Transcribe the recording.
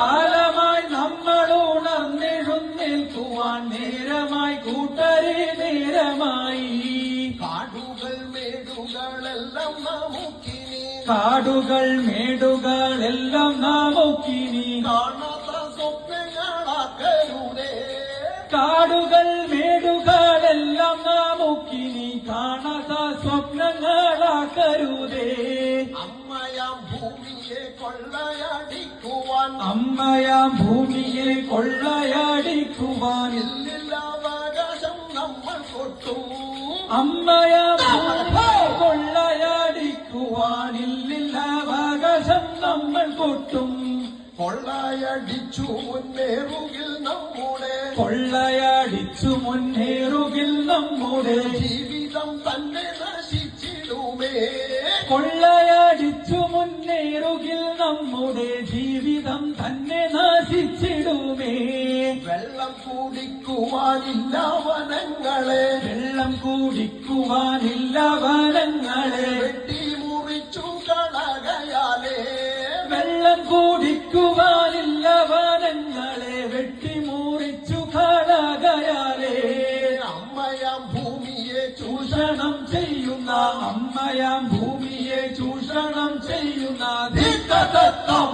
കാലമായി നമ്മൾ ഉണർന്നെഴുന്നേൽക്കുവാൻ നേരമായി കൂട്ടരെ നേരമായി. കാടുകൾ മേടുകളെല്ലാം നമുക്കിനി കാടുകൾ മേടുകളെല്ലാം നമുക്കിനി കാണാത്ത സ്വപ്നങ്ങളാക്കരുതേ. കാടുകൾ മേടുകളെല്ലാം നമുക്കിനി കാണാത്ത സ്വപ്നങ്ങളാക്കരുതേ. അമ്മയാം ഭൂമിയെ കൊള്ളയടിക്കുവാൻ അമ്മയാം ഭൂമിയെ കൊള്ളയടിക്കുവാൻ ഇല്ലില്ലാവകാശം നമ്മൾ കൊട്ടും. അമ്മയാം ഭൂമിയെ കൊള്ളയടിക്കുവാനില്ല അവകാശം നമ്മൾ കൊട്ടും. കൊള്ളയടിച്ചു മുന്നേറുകിൽ നമ്മുടെ കൊള്ളയടിച്ചു മുന്നേറുകിൽ നമ്മുടെ ജീവിതം തന്നെ നശിച്ചിടുമേ. കൊള്ളയടിച്ചു മുന്നേറുകിൽ നമ്മുടെ ജീവിതം തന്നെ നശിച്ചിടുമേ. വെള്ളം കുടിക്കുവാനില്ല വനങ്ങളെ വെള്ളം കുടിക്കുവാനില്ല വനങ്ങളെ വെട്ടി മുറിച്ചു കളകയാലേ. വെള്ളം കുടിക്കുവാനില്ല വനങ്ങളെ വെട്ടിമുറിച്ചു കളകയാലേ. അമ്മയാം ഭൂമിയെ ചൂഷണം ചെയ്യുന്ന അമ്മയാം ഭൂമിയെ ചൂഷണം ചെയ്യുന്ന ധിക്തതത്വം